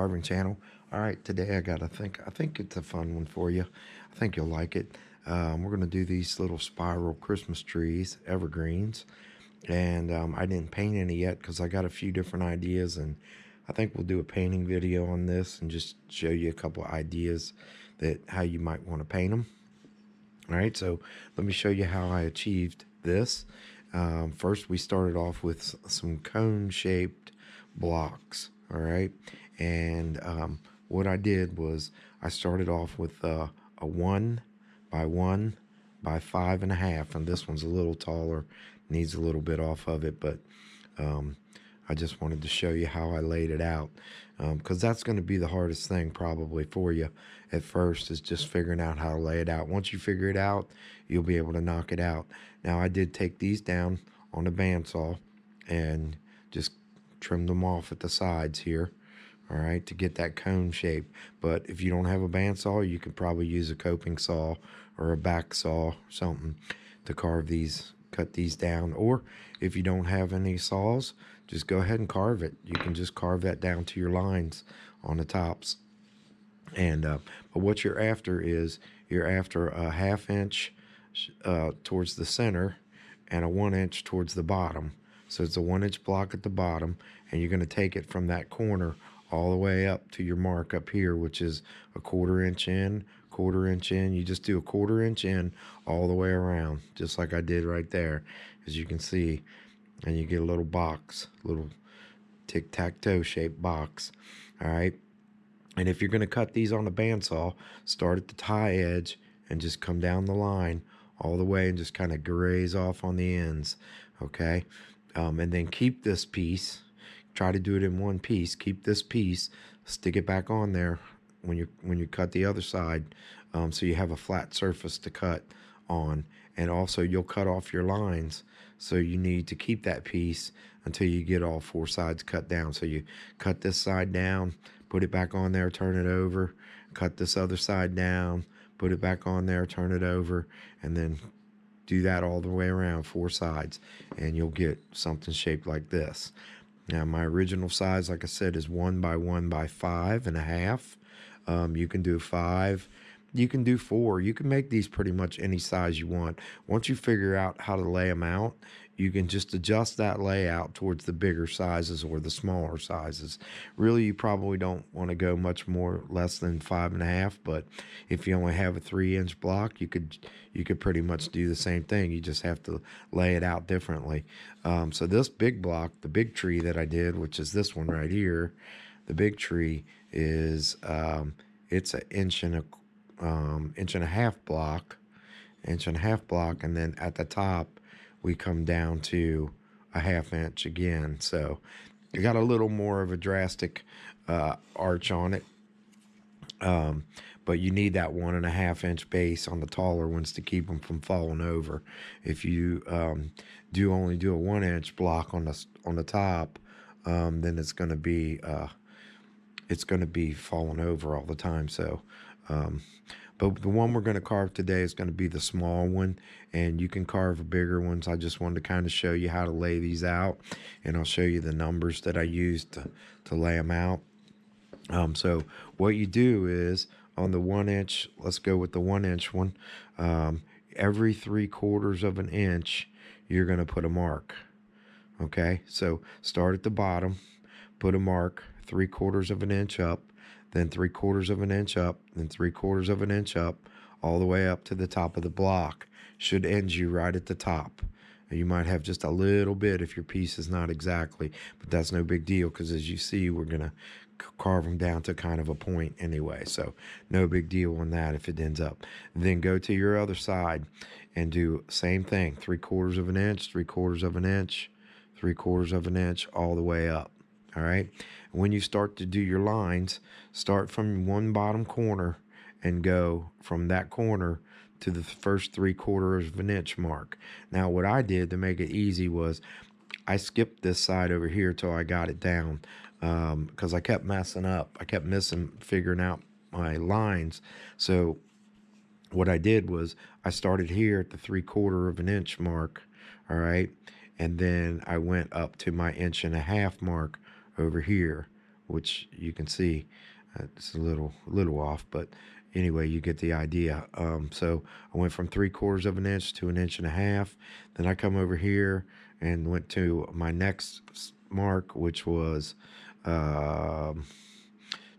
Carving channel. All right, today I think it's a fun one for you. I think you'll like it. We're gonna do these little spiral Christmas trees, evergreens, and I didn't paint any yet because I got a few different ideas, and I think we'll do a painting video on this and just show you a couple of ideas that how you might want to paint them. All right, so let me show you how I achieved this. First, we started off with some cone-shaped blocks. All right, and what I did was I started off with a 1 by 1 by 5.5, and this one's a little taller, needs a little bit off of it, but I just wanted to show you how I laid it out, because that's going to be the hardest thing probably for you at first, is just figuring out how to lay it out. Once you figure it out, you'll be able to knock it out. Now, I did take these down on a bandsaw and just trim them off at the sides here, all right, to get that cone shape. But if you don't have a bandsaw, you could probably use a coping saw or a back saw or something to carve these, cut these down. Or if you don't have any saws, just go ahead and carve it. You can just carve that down to your lines on the tops. And but what you're after is you're after a 1/2 inch towards the center and a 1 inch towards the bottom. So it's a 1 inch block at the bottom, and you're going to take it from that corner all the way up to your mark up here, which is a 1/4 inch in, 1/4 inch in. You just do a 1/4 inch in all the way around, just like I did right there, as you can see. And you get a little box, little tic-tac-toe shaped box. All right. And if you're going to cut these on the bandsaw, start at the tie edge and just come down the line all the way and just kind of graze off on the ends. Okay. And then keep this piece. Try to do it in one piece. Keep this piece. Stick it back on there when you cut the other side, so you have a flat surface to cut on. And also, you'll cut off your lines, so you need to keep that piece until you get all 4 sides cut down. So you cut this side down, put it back on there, turn it over, cut this other side down, put it back on there, turn it over, and then do that all the way around 4 sides, and you'll get something shaped like this. Now, my original size, like I said, is 1 by 1 by 5.5. You can do 5. You can do 4. You can make these pretty much any size you want. Once you figure out how to lay them out, you can just adjust that layout towards the bigger sizes or the smaller sizes. Really, you probably don't want to go much more less than 5.5, but if you only have a 3-inch block, you could pretty much do the same thing. You just have to lay it out differently. So this big block, the big tree that I did, which is this one right here, the big tree is it's an inch and a half block, and then at the top we come down to a 1/2 inch again. So you got a little more of a drastic arch on it, but you need that 1.5 inch base on the taller ones to keep them from falling over. If you only do a 1 inch block on the top, then it's going to be falling over all the time. So but the one we're going to carve today is going to be the small one, and you can carve bigger ones. I just wanted to kind of show you how to lay these out, and I'll show you the numbers that I used to lay them out. So what you do is on the 1 inch, let's go with the 1 inch one, every 3/4 of an inch, you're going to put a mark. Okay, so start at the bottom, put a mark 3/4 of an inch up, then 3/4 of an inch up, then 3/4 of an inch up, all the way up to the top of the block. Should end you right at the top. You might have just a little bit if your piece is not exactly, but that's no big deal, because as you see, we're going to carve them down to kind of a point anyway. So no big deal on that if it ends up. Then go to your other side and do same thing, 3/4 of an inch, 3/4 of an inch, 3/4 of an inch, all the way up. All right. When you start to do your lines, start from one bottom corner and go from that corner to the first 3/4 of an inch mark. Now, what I did to make it easy was I skipped this side over here till I got it down, because I kept messing up. I kept figuring out my lines. So what I did was I started here at the 3/4 of an inch mark. All right. And then I went up to my 1.5 inch mark over here, which you can see it's a little off, but anyway, you get the idea. So I went from 3/4 of an inch to 1.5 inches. Then I come over here and went to my next mark, which was 2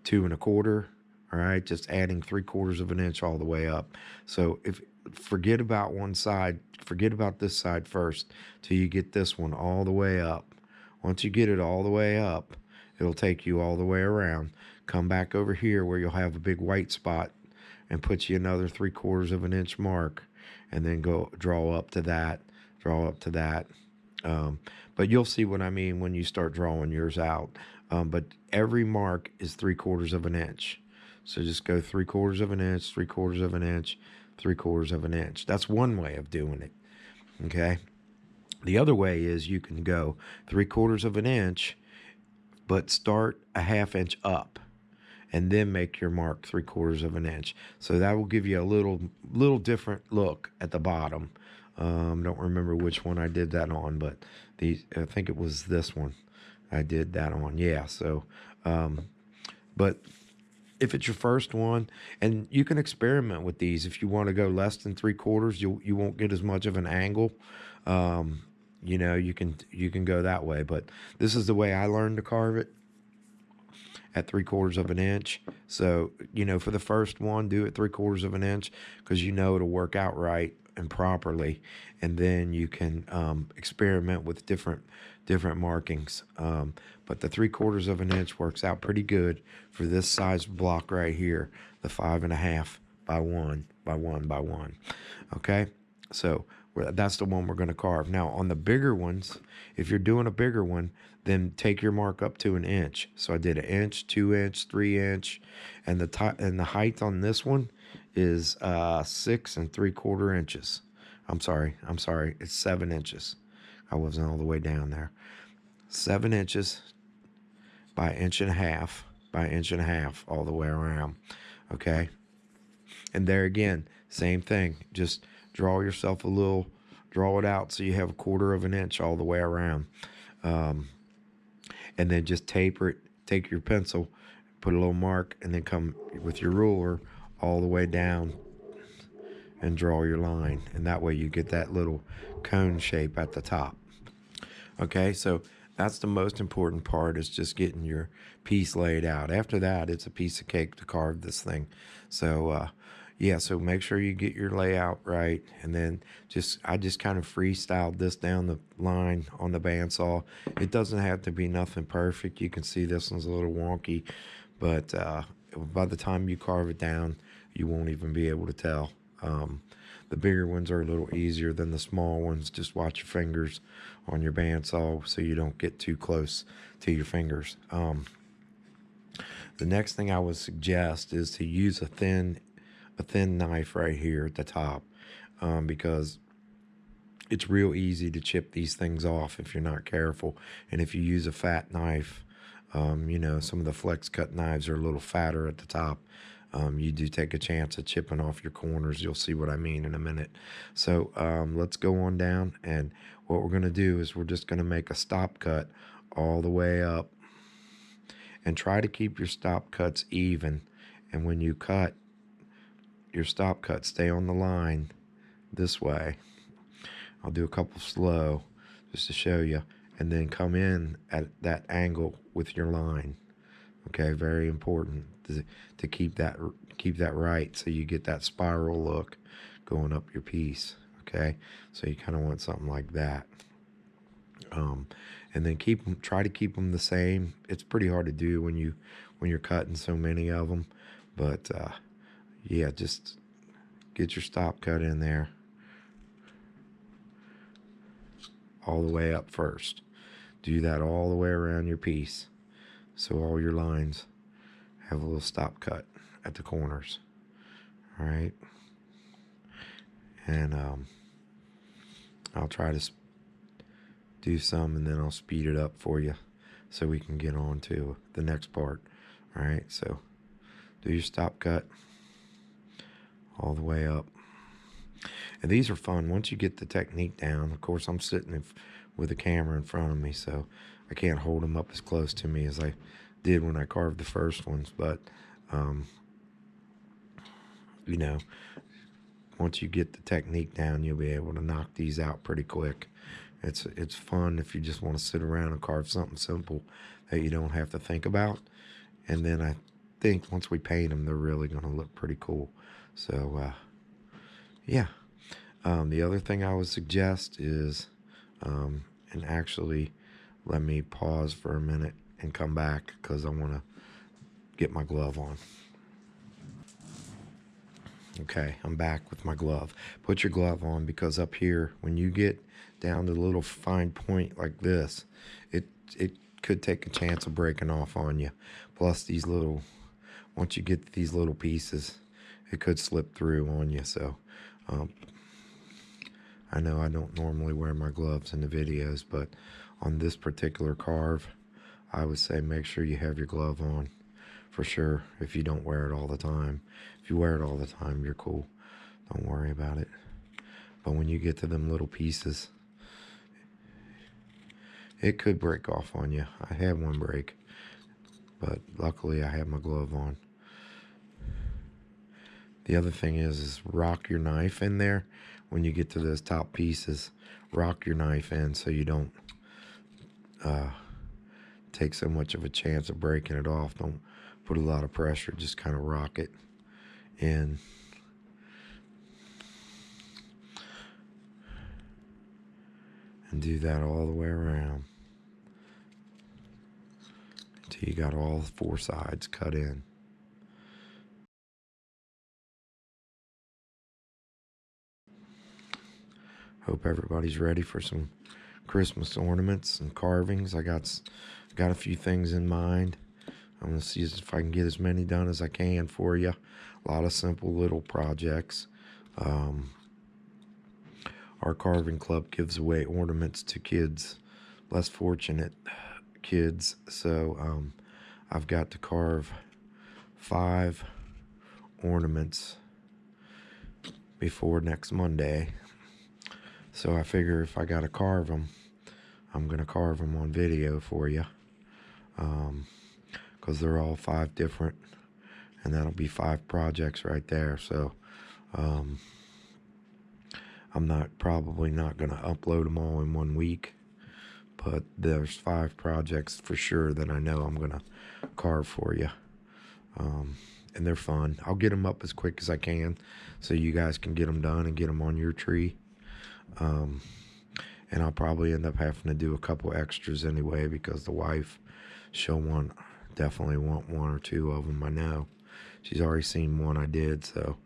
1/4. All right, just adding 3/4 of an inch all the way up. So if forget about one side, forget about this side first till you get this one all the way up. Once you get it all the way up, it'll take you all the way around. Come back over here where you'll have a big white spot and put you another 3/4 of an inch mark, and then go draw up to that, draw up to that. But you'll see what I mean when you start drawing yours out. But every mark is 3/4 of an inch. So just go 3/4 of an inch, 3/4 of an inch, 3/4 of an inch. That's one way of doing it. Okay. The other way is you can go 3/4 of an inch, but start a 1/2 inch up, and then make your mark 3/4 of an inch. So that will give you a little different look at the bottom. Don't remember which one I did that on, but I think it was this one I did that on. Yeah. So, but if it's your first one, and you can experiment with these. If you want to go less than 3/4, you won't get as much of an angle. You know, you can go that way, but this is the way I learned to carve it, at 3/4 of an inch. So, you know, for the first one, do it 3/4 of an inch, because you know it'll work out right and properly, and then you can experiment with different markings. But the 3/4 of an inch works out pretty good for this size block right here, the 5.5 by 1 by 1 by 1. Okay, so that's the one we're going to carve. Now on the bigger ones, if you're doing a bigger one, then take your mark up to 1 inch. So I did 1 inch, 2 inch, 3 inch, and the height on this one is 6 3/4 inches. I'm sorry, it's 7 inches. I wasn't all the way down there. 7 inches by 1.5 inches by 1.5 inches all the way around. Okay, and there again, same thing. Just draw yourself draw it out so you have 1/4 of an inch all the way around. And then just taper it. Take your pencil, put a little mark, and then come with your ruler all the way down and draw your line. And that way you get that little cone shape at the top. Okay, so that's the most important part, is just getting your piece laid out. After that, it's a piece of cake to carve this thing. So, yeah, so make sure you get your layout right, and then I just kind of freestyled this down the line on the bandsaw. It doesn't have to be nothing perfect. You can see this one's a little wonky, but by the time you carve it down, you won't even be able to tell. The bigger ones are a little easier than the small ones. Just watch your fingers on your bandsaw so you don't get too close to your fingers. The next thing I would suggest is to use a thin knife right here at the top, because it's real easy to chip these things off if you're not careful. And if you use a fat knife, you know, some of the flex cut knives are a little fatter at the top. You do take a chance of chipping off your corners. You'll see what I mean in a minute. So let's go on down, and what we're going to do is we're just going to make a stop cut all the way up, and try to keep your stop cuts even. And when you cut your stop cut, stay on the line this way. I'll do a couple slow just to show you, and then come in at that angle with your line. Okay, very important to keep that right, so you get that spiral look going up your piece. Okay, so you kind of want something like that. And then try to keep them the same. It's pretty hard to do when you're cutting so many of them, but yeah, just get your stop cut in there all the way up first. Do that all the way around your piece, so all your lines have a little stop cut at the corners. All right, and I'll try to do some, and then I'll speed it up for you so we can get on to the next part. All right, so do your stop cut all the way up. And these are fun once you get the technique down. Of course, I'm sitting with the camera in front of me, so I can't hold them up as close to me as I did when I carved the first ones, but you know, once you get the technique down, you'll be able to knock these out pretty quick. It's fun if you just want to sit around and carve something simple that you don't have to think about. And then I think once we paint them, they're really going to look pretty cool. So yeah. The other thing I would suggest is, and actually, let me pause for a minute and come back because I want to get my glove on. Okay, I'm back with my glove. Put your glove on, because up here, when you get down to the little fine point like this, it could take a chance of breaking off on you. Plus these little, once you get these little pieces, it could slip through on you. So I know I don't normally wear my gloves in the videos, but on this particular carve, I would say make sure you have your glove on for sure if you don't wear it all the time. If you wear it all the time, you're cool. Don't worry about it. But when you get to them little pieces, it could break off on you. I had one break, but luckily I had my glove on. The other thing is rock your knife in there. When you get to those top pieces, rock your knife in so you don't take so much of a chance of breaking it off. Don't put a lot of pressure, just kind of rock it in. And do that all the way around until you got all 4 sides cut in. Hope everybody's ready for some Christmas ornaments and carvings. I got a few things in mind. I'm going to see if I can get as many done as I can for you. A lot of simple little projects. Our carving club gives away ornaments to kids, less fortunate kids. So I've got to carve 5 ornaments before next Monday. So I figure if I got to carve them, I'm going to carve them on video for you. Because they're all 5 different, and that'll be 5 projects right there. So I'm probably not going to upload them all in 1 week, but there's 5 projects for sure that I know I'm going to carve for you. And they're fun. I'll get them up as quick as I can so you guys can get them done and get them on your tree. And I'll probably end up having to do a couple extras anyway, because the wife, she'll definitely want 1 or 2 of them. I know she's already seen one I did, so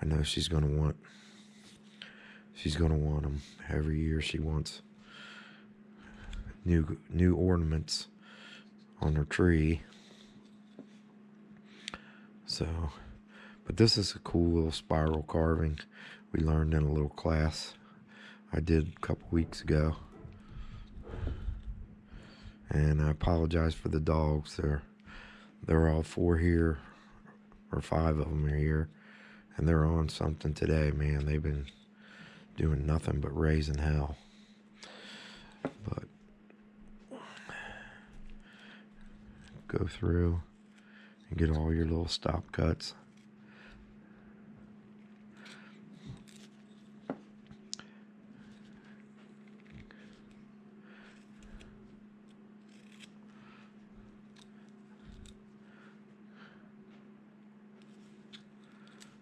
I know she's gonna want them. Every year she wants new ornaments on her tree. So, but this is a cool little spiral carving we learned in a little class I did a couple weeks ago. And I apologize for the dogs. They're all 4 here, or 5 of them are here, and they're on something today, man. They've been doing nothing but raising hell. But go through and get all your little stop cuts.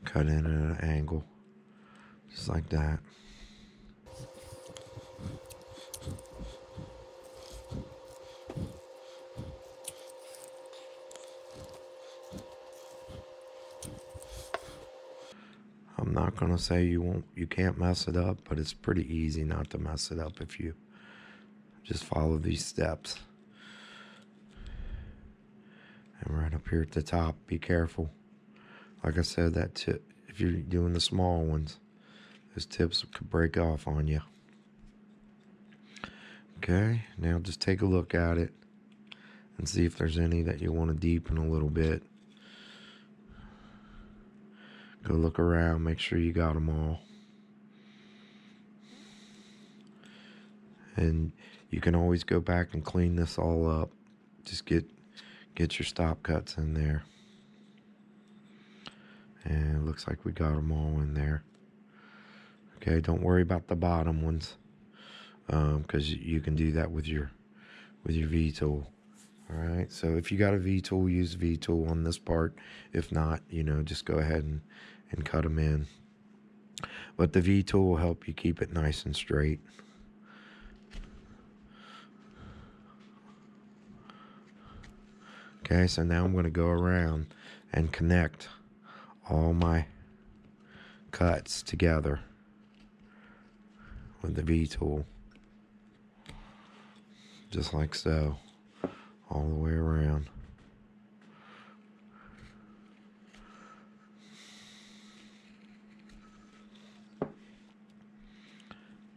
Cut in at an angle, just like that. I'm not gonna say you can't mess it up, but it's pretty easy not to mess it up if you just follow these steps. And right up here at the top, be careful. Like I said, that tip, if you're doing the small ones, those tips could break off on you. Okay, now just take a look at it and see if there's any that you want to deepen a little bit. Go look around, make sure you got them all. And you can always go back and clean this all up. Just get Get your stop cuts in there. And it looks like we got them all in there. Okay, don't worry about the bottom ones, because you can do that with your V-tool. All right, so if you got a V-tool, use V-tool on this part. If not, just go ahead and cut them in. But the V-tool will help you keep it nice and straight. Okay, so now I'm going to go around and connect all my cuts together with the V-tool, just like so, all the way around.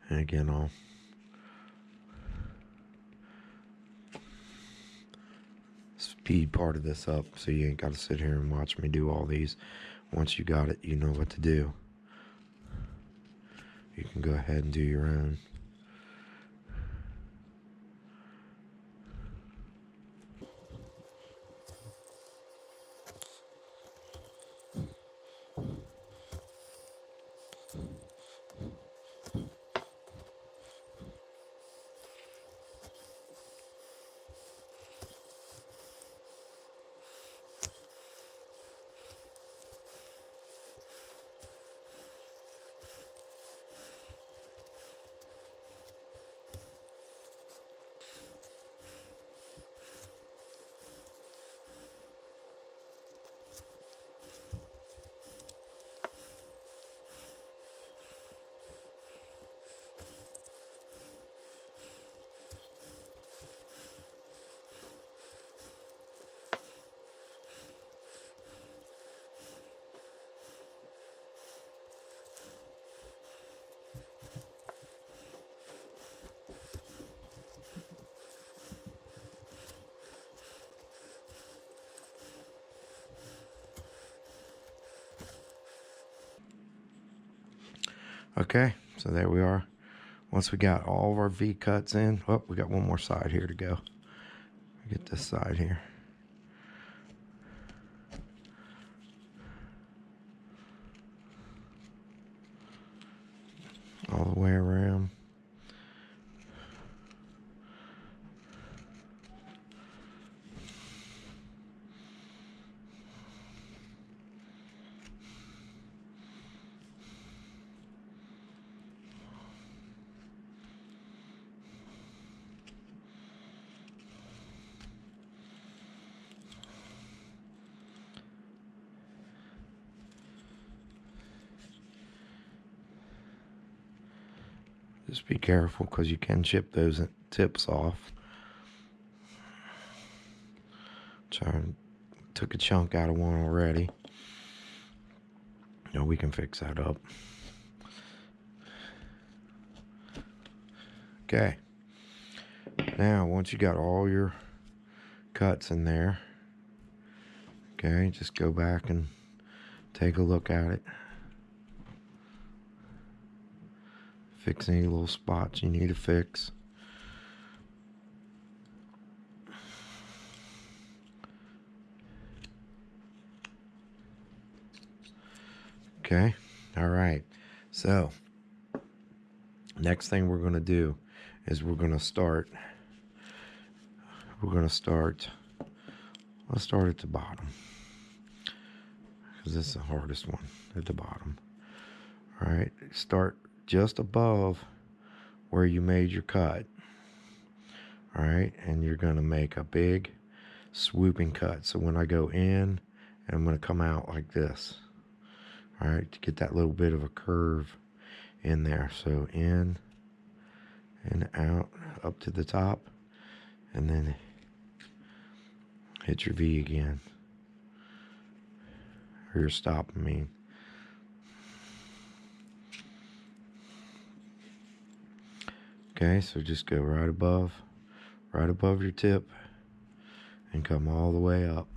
And again, I'll speed part of this up so you ain't got to sit here and watch me do all these. Once you got it, you know what to do. You can go ahead and do your own. Okay, so there we are. Once we got all of our V cuts in, oh, we got one more side here to go. Get this side here. All the way around. Just be careful because you can chip those tips off. Took a chunk out of one already. No, we can fix that up. Okay. Now, once you got all your cuts in there, okay, just go back and take a look at it. Fix any little spots you need to fix. Okay, all right. So, next thing we're going to do is let's start at the bottom, because this is the hardest one, at the bottom. All right, start just above where you made your cut. All right, and you're going to make a big swooping cut. So when I go in, I'm going to come out like this. All right, to get that little bit of a curve in there. So in and out, up to the top, and then hit your V again, or your stop, I mean. Okay, so just go right above your tip and come all the way up.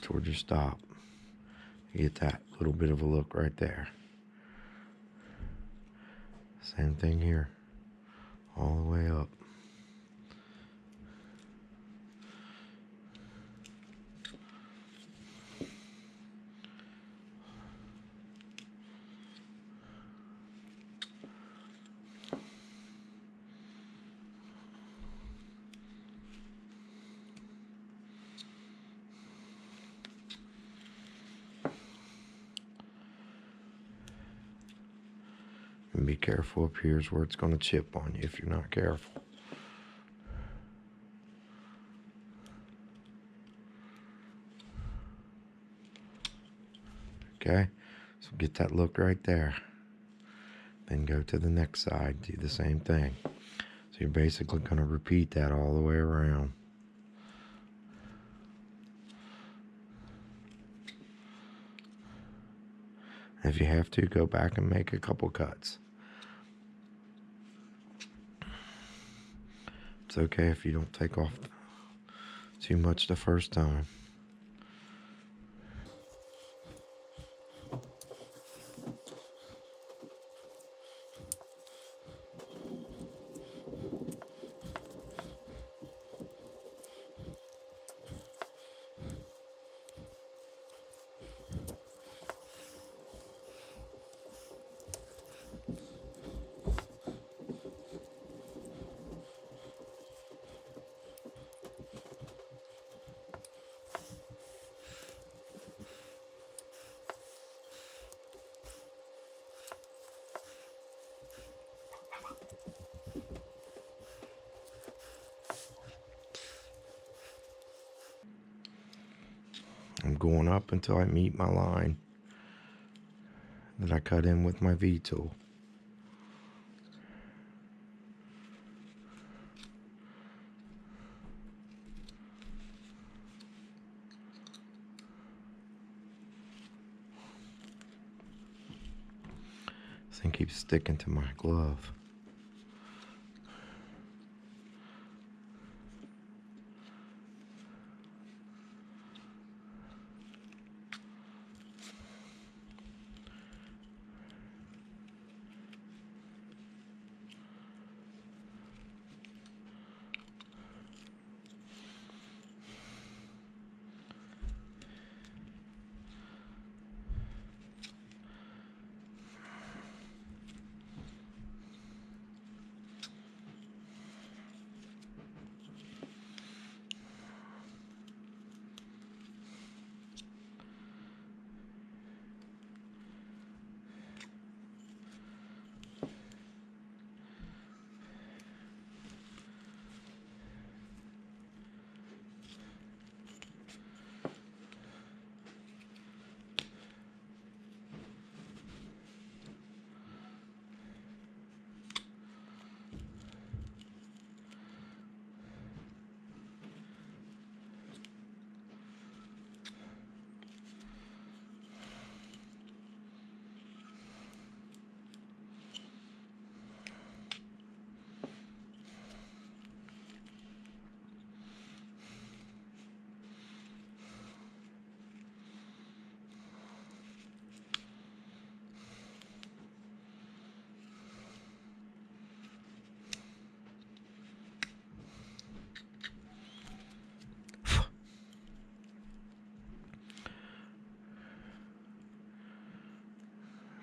Towards your stop. You get that little bit of a look right there. Same thing here. all the way up. And be careful up here is where it's going to chip on you if you're not careful. Okay, so get that look right there. Then go to the next side, do the same thing. So you're basically going to repeat that all the way around. If you have to, go back and make a couple cuts. It's okay if you don't take off too much the first time. I'm going up until I meet my line that I cut in with my V-tool. This thing keeps sticking to my glove.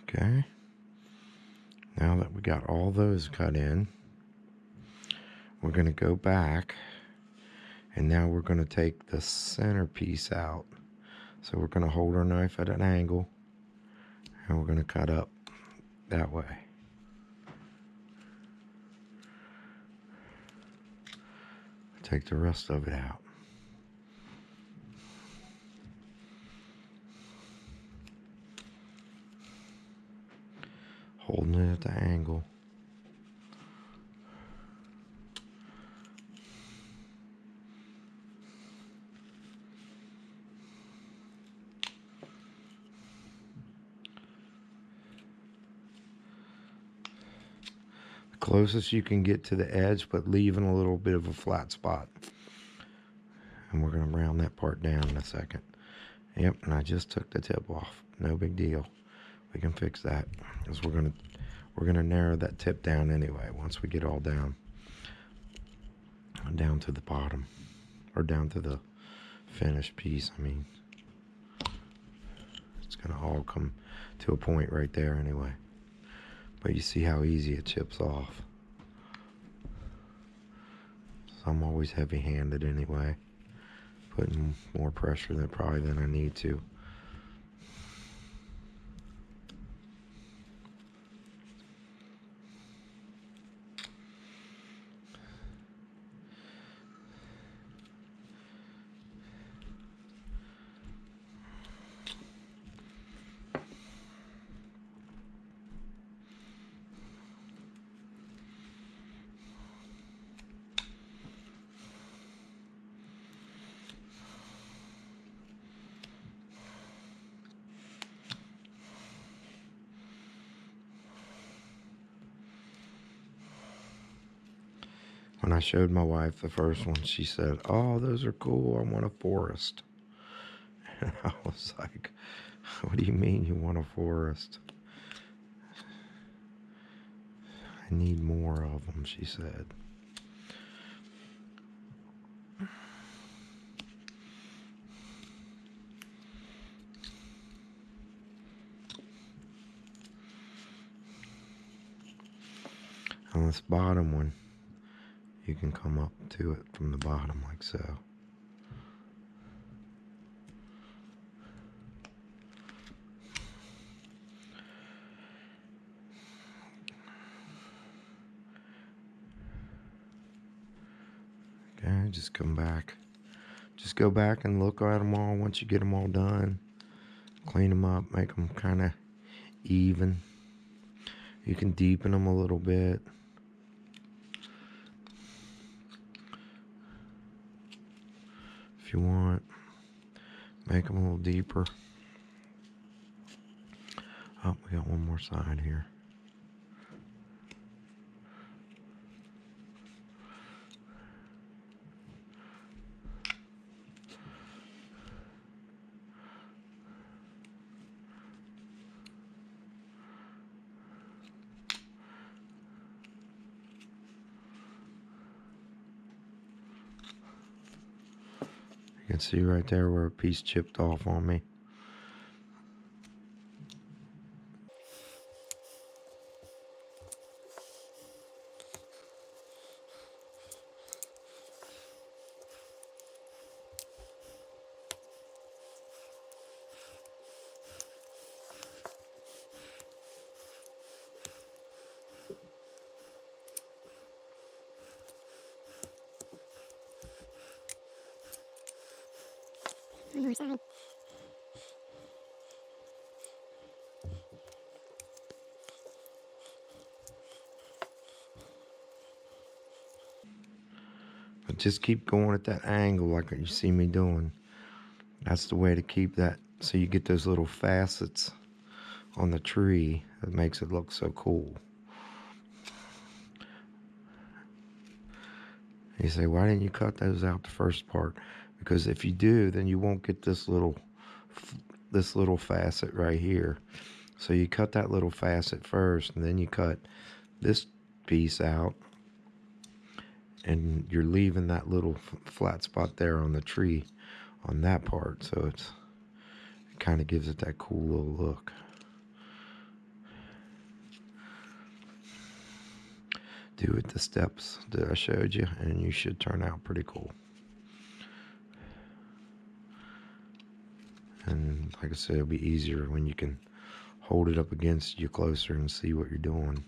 Okay, now that we got all those cut in, we're going to go back, and now we're going to take the center piece out. So we're going to hold our knife at an angle, and we're going to cut up that way. Take the rest of it out. Holding it at the angle. The closest you can get to the edge, but leaving a little bit of a flat spot. And we're going to round that part down in a second. Yep, and I just took the tip off. No big deal. We can fix that, because we're gonna narrow that tip down anyway once we get all down. down to the bottom, or down to the finished piece. I mean, it's gonna all come to a point right there anyway. But you see how easy it chips off. So I'm always heavy-handed anyway, putting more pressure than I need to. When I showed my wife the first one, she said, "Oh, those are cool. I want a forest." And I was like, "What do you mean you want a forest?" "I need more of them," she said. On this bottom one, you can come up to it from the bottom like so. Okay, just come back. Just go back and look at them all once you get them all done. Clean them up, make them kind of even. You can deepen them a little bit. If you want, make them a little deeper. Oh, we got one more side here. You can see right there where a piece chipped off on me. One more side. But just keep going at that angle like you see me doing. That's the way to keep that, so you get those little facets on the tree. That makes it look so cool. You say, why didn't you cut those out the first part? Because if you do, then you won't get this little facet right here. So you cut that little facet first, and then you cut this piece out, and you're leaving that little flat spot there on the tree on that part. So it kind of gives it that cool little look. Do it the steps that I showed you, and you should turn out pretty cool. And like I said, it'll be easier when you can hold it up against you closer and see what you're doing.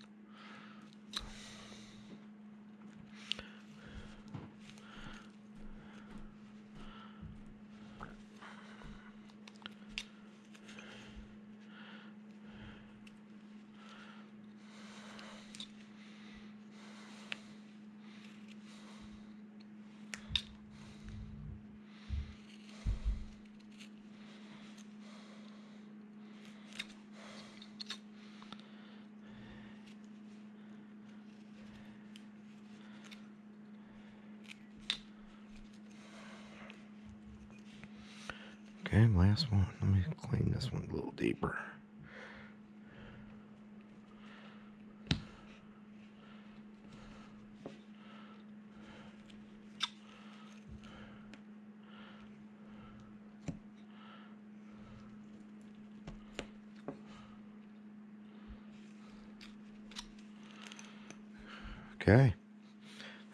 Okay, last one. Let me clean this one a little deeper. Okay,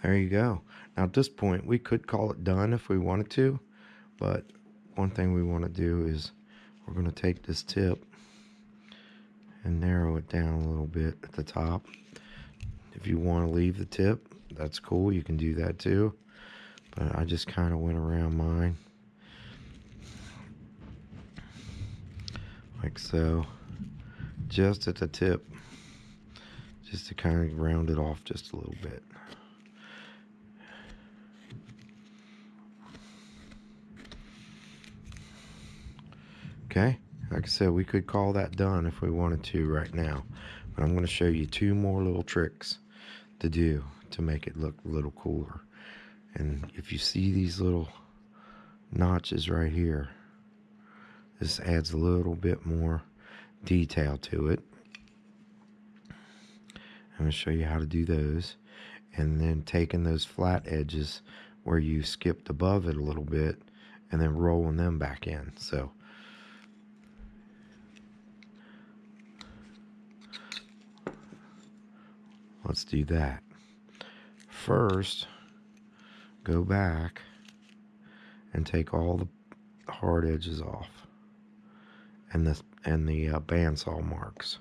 there you go. Now at this point, we could call it done if we wanted to, but one thing we want to do is we're going to take this tip and narrow it down a little bit at the top. If you want to leave the tip, that's cool, you can do that too, but I just kind of went around mine like so, just at the tip, just to kind of round it off just a little bit. Okay, like I said, we could call that done if we wanted to right now, but I'm going to show you two more little tricks to do to make it look a little cooler. And if you see these little notches right here, this adds a little bit more detail to it. I'm going to show you how to do those, and then taking those flat edges where you skipped above it a little bit and then rolling them back in. So let's do that. First, go back and take all the hard edges off and the bandsaw marks.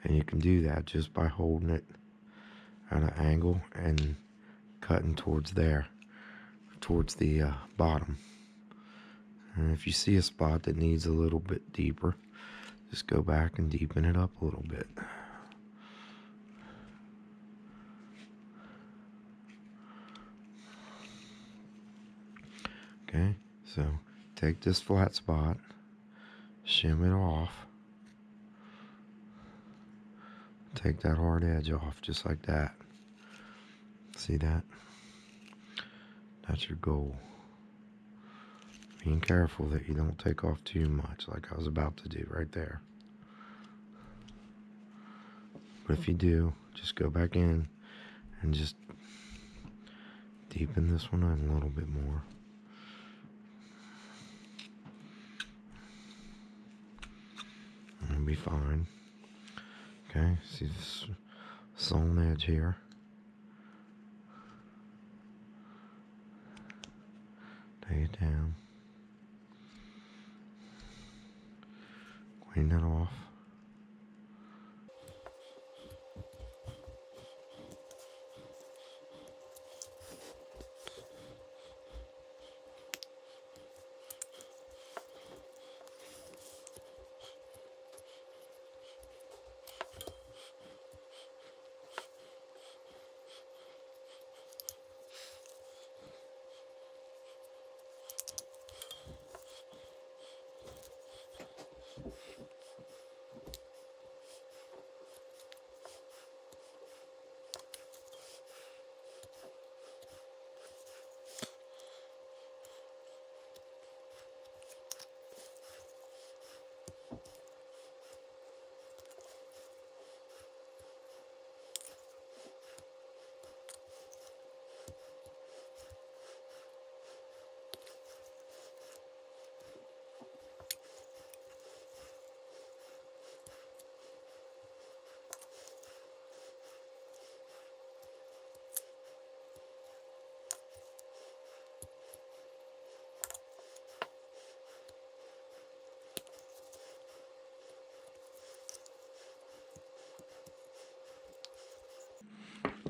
And you can do that just by holding it at an angle and cutting towards there, towards the bottom. And if you see a spot that needs a little bit deeper, just go back and deepen it up a little bit. Okay, so take this flat spot, shim it off, take that hard edge off just like that. See that? That's your goal. Being careful that you don't take off too much like I was about to do right there. But if you do, just go back in and just deepen this one in a little bit more. It'll be fine. Okay, see this sewn edge here? Take it down. Clean that off.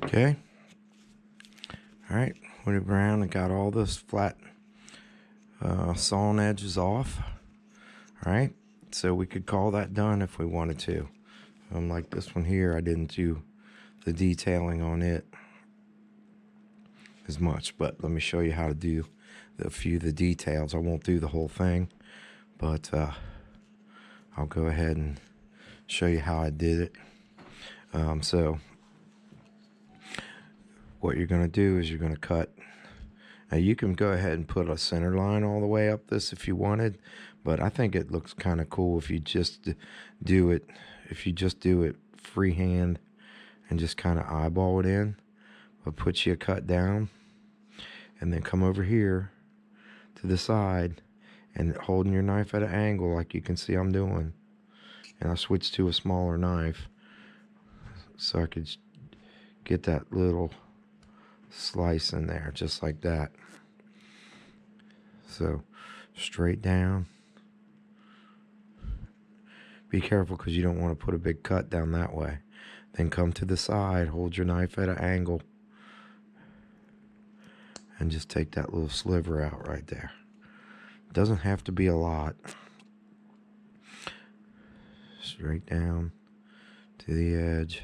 Okay. All right, went around and got all this flat sawn edges off. All right, so we could call that done if we wanted to. Like this one here, I didn't do the detailing on it as much, but let me show you how to do a few of the details. I won't do the whole thing, but I'll go ahead and show you how I did it. So what you're going to do is you're going to cut. Now you can go ahead and put a center line all the way up this if you wanted, but I think it looks kind of cool if you just do it. If you just do it freehand and just kind of eyeball it in, but put you a cut down, and then come over here to the side and holding your knife at an angle like you can see I'm doing, and I switched to a smaller knife so I could get that little slice in there, just like that. So straight down. Be careful because you don't want to put a big cut down that way. Then come to the side, hold your knife at an angle, and just take that little sliver out right there. Doesn't have to be a lot. Straight down to the edge.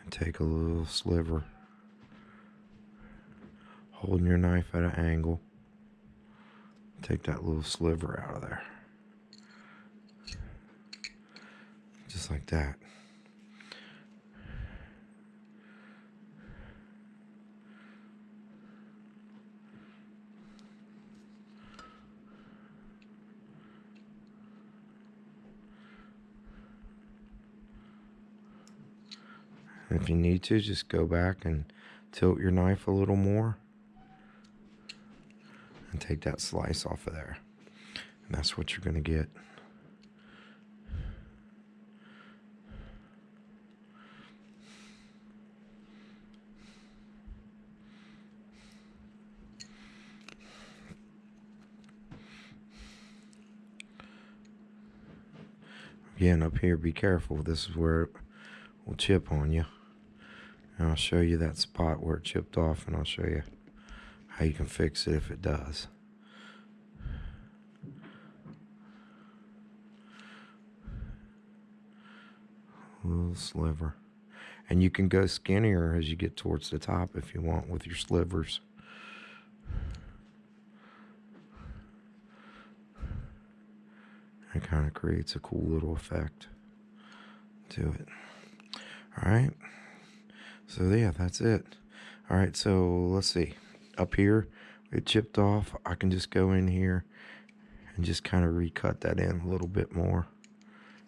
And take a little sliver. Holding your knife at an angle. Take that little sliver out of there. Just like that. If you need to, just go back and tilt your knife a little more and take that slice off of there. And that's what you're going to get. Again, up here, be careful. This is where it will chip on you. And I'll show you that spot where it chipped off, and I'll show you how you can fix it if it does. A little sliver. And you can go skinnier as you get towards the top if you want with your slivers. It kind of creates a cool little effect to it. Alright. So yeah, that's it. Alright, so let's see. Up here, it chipped off. I can just go in here and just kind of recut that in a little bit more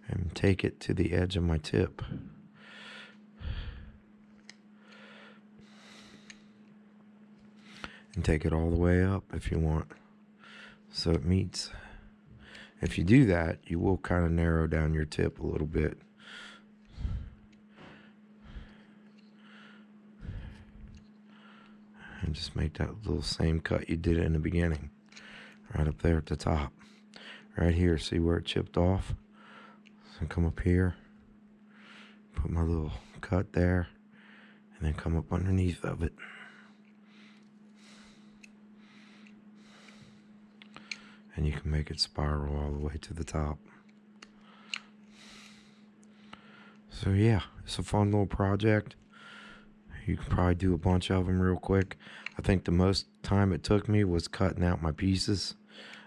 and take it to the edge of my tip. And take it all the way up if you want, so it meets. If you do that, you will kind of narrow down your tip a little bit. And just make that little same cut you did in the beginning. Right up there at the top. Right here, see where it chipped off? So come up here, put my little cut there, and then come up underneath of it. And you can make it spiral all the way to the top. So yeah, it's a fun little project. You can probably do a bunch of them real quick. I think the most time it took me was cutting out my pieces.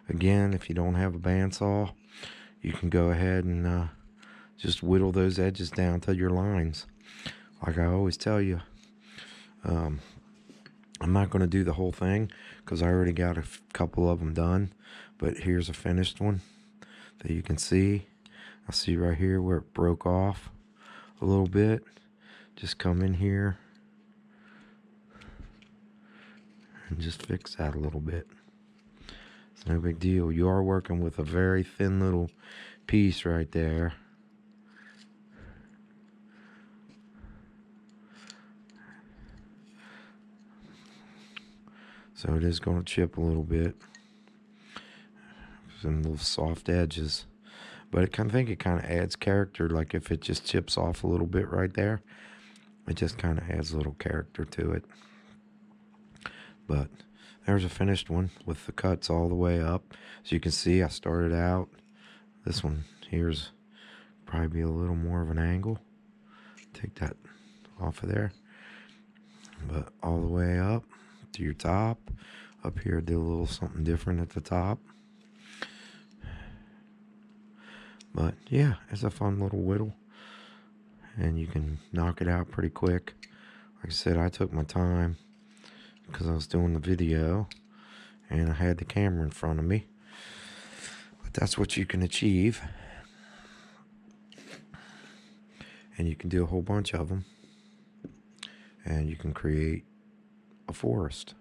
Again, if you don't have a bandsaw, you can go ahead and just whittle those edges down to your lines. Like I always tell you, I'm not going to do the whole thing because I already got a couple of them done. But here's a finished one that you can see. I see right here where it broke off a little bit. Just come in here and just fix that a little bit. It's no big deal. You are working with a very thin little piece right there. So it is going to chip a little bit. Some little soft edges. But I think it kind of adds character. Like if it just chips off a little bit right there, it just kind of adds a little character to it. But there's a finished one with the cuts all the way up. So you can see I started out. This one here's probably be a little more of an angle. Take that off of there. But all the way up to your top. Up here, did a little something different at the top. But yeah, it's a fun little whittle. And you can knock it out pretty quick. Like I said, I took my time because I was doing the video and I had the camera in front of me. But that's what you can achieve. And you can do a whole bunch of them. And you can create a forest.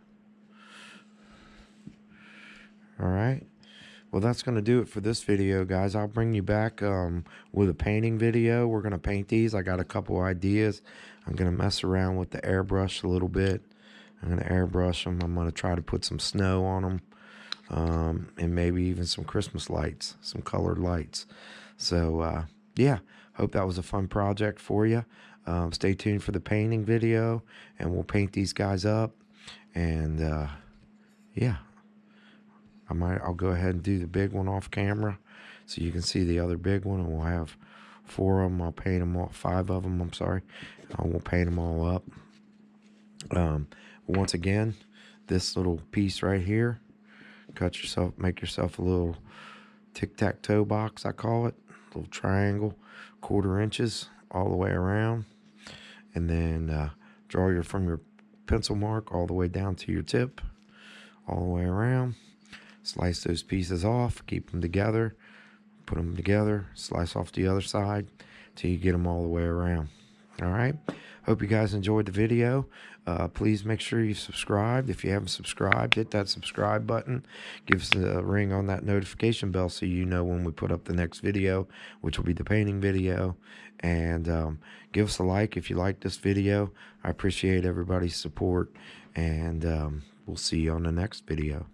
Alright. Well, that's going to do it for this video, guys. I'll bring you back with a painting video. We're going to paint these. I got a couple ideas. I'm going to mess around with the airbrush a little bit. I'm going to airbrush them. I'm going to try to put some snow on them, and maybe even some Christmas lights, some colored lights. So, yeah, hope that was a fun project for you. Stay tuned for the painting video, and we'll paint these guys up. And, yeah. I'll go ahead and do the big one off camera so you can see the other big one, and we'll have 4 of them. I'll paint them all, 5 of them, I'm sorry. I won't paint them all up. Once again, this little piece right here, make yourself a little tic-tac-toe box, I call it, a little triangle, 1/4 inches all the way around, and then draw from your pencil mark all the way down to your tip, all the way around. Slice those pieces off, keep them together, put them together, slice off the other side till you get them all the way around. All right. Hope you guys enjoyed the video. Please make sure you subscribed. If you haven't subscribed, hit that subscribe button. Give us a ring on that notification bell so you know when we put up the next video, which will be the painting video. And give us a like if you like this video. I appreciate everybody's support, and we'll see you on the next video.